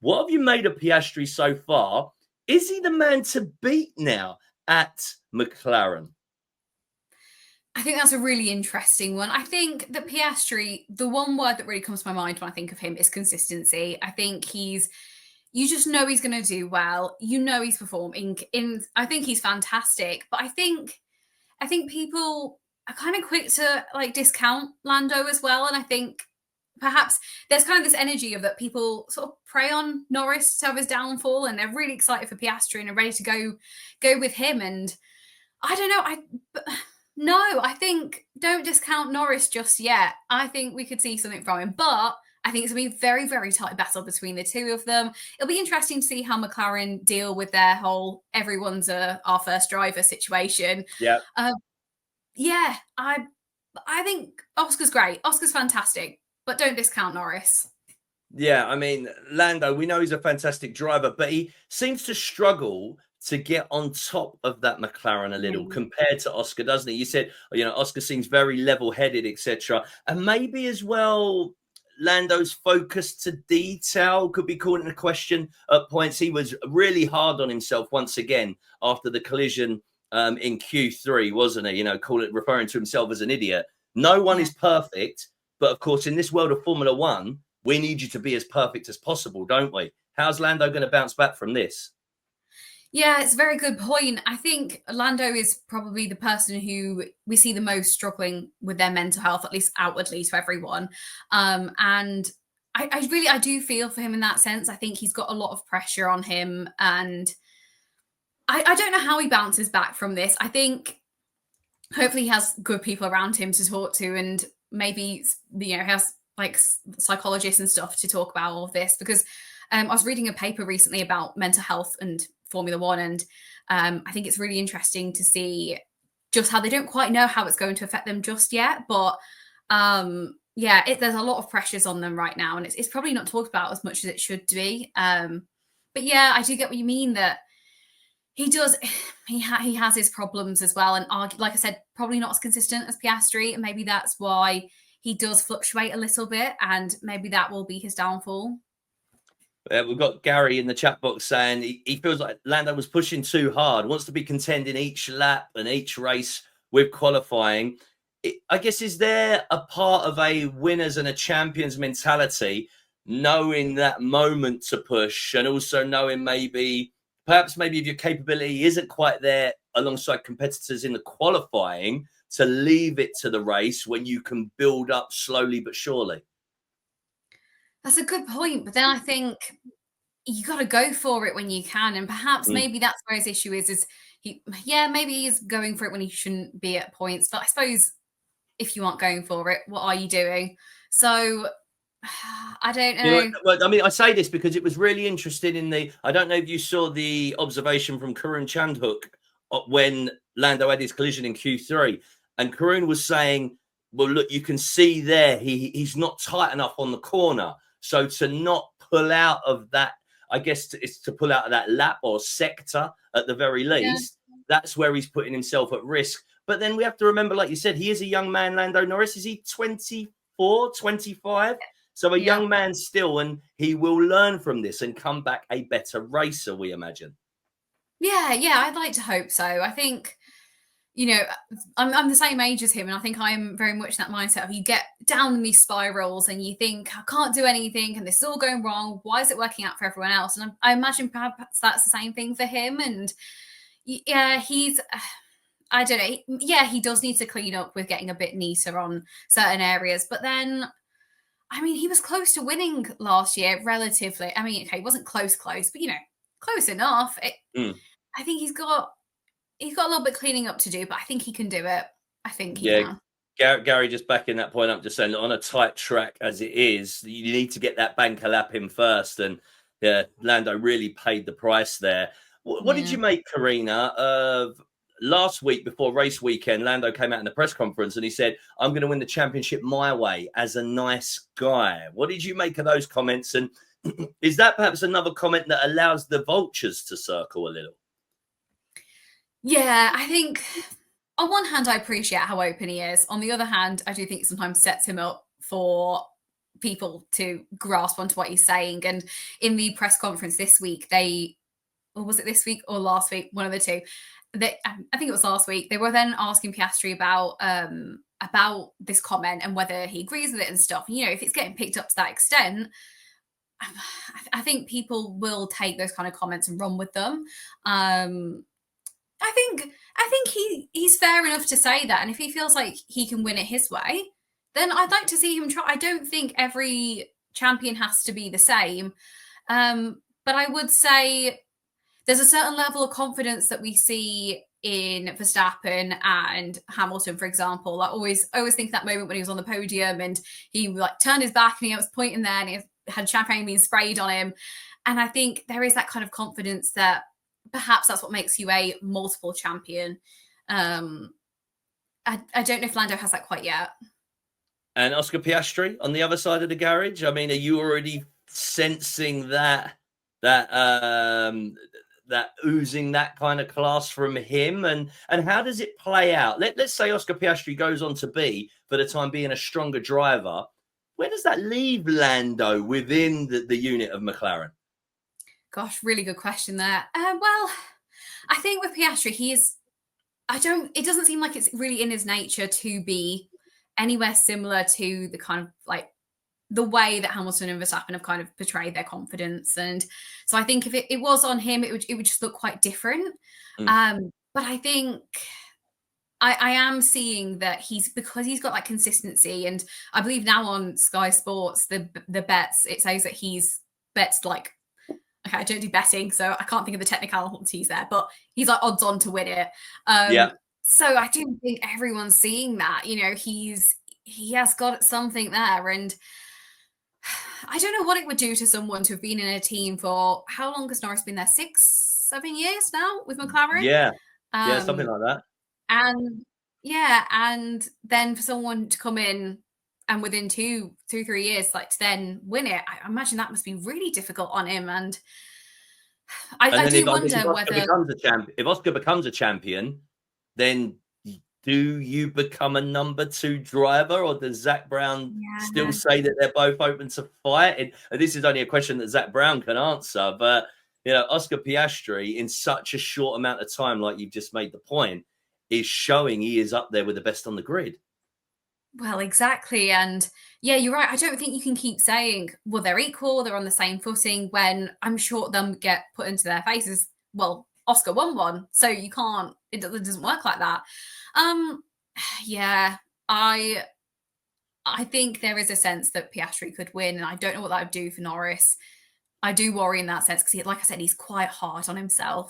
What have you made of Piastri so far? Is he the man to beat now at McLaren? I think that's a really interesting one. I think that Piastri, the one word that really comes to my mind when I think of him is consistency. I think you just know he's going to do well. You know he's performing. I think he's fantastic. But I think people are kind of quick to like discount Lando as well. And I think perhaps there's kind of this energy of that people sort of prey on Norris to have his downfall, and they're really excited for Piastri and are ready to go with him. And I don't know. No, I think don't discount Norris just yet. I think we could see something from him, but I think it's going to be a very, very tight battle between the two of them. It'll be interesting to see how McLaren deal with their whole everyone's our first driver situation. Yeah. Yeah, I think Oscar's great. Oscar's fantastic, but don't discount Norris. Yeah, I mean, Lando, we know he's a fantastic driver, but he seems to struggle to get on top of that McLaren a little compared to Oscar, doesn't he? You said, Oscar seems very level-headed, etc. And maybe as well, Lando's focus to detail could be called into question at points. He was really hard on himself once again after the collision in Q3, wasn't he? Referring to himself as an idiot. No one is perfect, but of course, in this world of Formula One, we need you to be as perfect as possible, don't we? How's Lando going to bounce back from this? Yeah, it's a very good point. I think Lando is probably the person who we see the most struggling with their mental health, at least outwardly to everyone. And I do feel for him in that sense. I think he's got a lot of pressure on him, and I don't know how he bounces back from this. I think hopefully he has good people around him to talk to, and maybe has like psychologists and stuff to talk about all of this, because I was reading a paper recently about mental health and Formula One, and I think it's really interesting to see just how they don't quite know how it's going to affect them just yet. But there's a lot of pressures on them right now, and it's probably not talked about as much as it should be. But yeah, I do get what you mean, that he does. He has his problems as well, and like I said, probably not as consistent as Piastri, and maybe that's why he does fluctuate a little bit, and maybe that will be his downfall. We've got Gary in the chat box saying he feels like Lando was pushing too hard, wants to be contending each lap and each race with qualifying. I guess, is there a part of a winners and a champions mentality, knowing that moment to push, and also knowing perhaps if your capability isn't quite there alongside competitors in the qualifying, to leave it to the race when you can build up slowly but surely? That's a good point, but then I think you got to go for it when you can, and perhaps maybe that's where his issue is maybe he's going for it when he shouldn't be at points. But I suppose if you aren't going for it, what are you doing? So I don't know. Well, I mean, I say this because it was really interesting I don't know if you saw the observation from Karun Chandhook when Lando had his collision in Q3, and Karun was saying, well, look, you can see there he's not tight enough on the corner. So to not pull out of that, I guess it's to pull out of that lap or sector at the very least. Yeah. That's where he's putting himself at risk. But then we have to remember, like you said, he is a young man, Lando Norris. Is he 24, 25? So a young man still, and he will learn from this and come back a better racer, we imagine. Yeah, I'd like to hope so. I think, I'm the same age as him, and I think I'm very much that mindset of you get down in these spirals and you think, I can't do anything and this is all going wrong. Why is it working out for everyone else? And I imagine perhaps that's the same thing for him. And yeah, I don't know. Yeah, he does need to clean up with getting a bit neater on certain areas. But then, I mean, he was close to winning last year, relatively. I mean, okay, he wasn't close, but, close enough. I think he's got a little bit cleaning up to do, but I think he can do it. I think he can. Gary just backing that point up, just saying, on a tight track as it is, you need to get that banker lap in first. And yeah, Lando really paid the price there. What did you make, Karina, of last week before race weekend? Lando came out in the press conference and he said, I'm going to win the championship my way as a nice guy. What did you make of those comments? And is that perhaps another comment that allows the vultures to circle a little? Yeah, I think on one hand, I appreciate how open he is. On the other hand, I do think sometimes sets him up for people to grasp onto what he's saying. And in the press conference this week, or was it this week or last week? One of the two. I think it was last week. They were then asking Piastri about this comment and whether he agrees with it and stuff. You know, if it's getting picked up to that extent, I think people will take those kind of comments and run with them. I think he's fair enough to say that, and if he feels like he can win it his way, then I'd like to see him try. I don't think every champion has to be the same, but I would say there's a certain level of confidence that we see in Verstappen and Hamilton, for example. I always think that moment when he was on the podium and he like turned his back and he was pointing there and he had champagne being sprayed on him. And I think there is that kind of confidence that perhaps that's what makes you a multiple champion. I don't know if Lando has that quite yet. And Oscar Piastri on the other side of the garage. I mean, are you already sensing that oozing that kind of class from him? And how does it play out? Let's say Oscar Piastri goes on to be, for the time being, a stronger driver. Where does that leave Lando within the unit of McLaren? Gosh, really good question there. Well, I think with Piastri, it doesn't seem like it's really in his nature to be anywhere similar to the kind of like the way that Hamilton and Verstappen have kind of portrayed their confidence. And so I think if it was on him, it would just look quite different. But I think I am seeing that because he's got that consistency, and I believe now on Sky Sports, the bets, it says that he's bets like, okay, I don't do betting, so I can't think of the technicalities there, but he's like odds on to win it. Yeah. So I do think everyone's seeing that, you know, he has got something there. And I don't know what it would do to someone to have been in a team for, how long has Norris been there? 6-7 years now with McLaren? Yeah. Something like that. And then for someone to come in and within 2-3 years, like to then win it, I imagine that must be really difficult on him. And I do wonder whether if Oscar becomes a champion, then do you become a number 2 driver, or does Zach Brown still say that they're both open to fight? And this is only a question that Zach Brown can answer, but you know, Oscar Piastri in such a short amount of time, like you've just made the point, is showing he is up there with the best on the grid. Well, exactly. And yeah, you're right. I don't think you can keep saying, well, they're equal, they're on the same footing, when I'm sure them get put into their faces. Well, Oscar won one, so you can't, it doesn't work like that. Yeah, I think there is a sense that Piastri could win, and I don't know what that would do for Norris. I do worry in that sense because, like I said, he's quite hard on himself.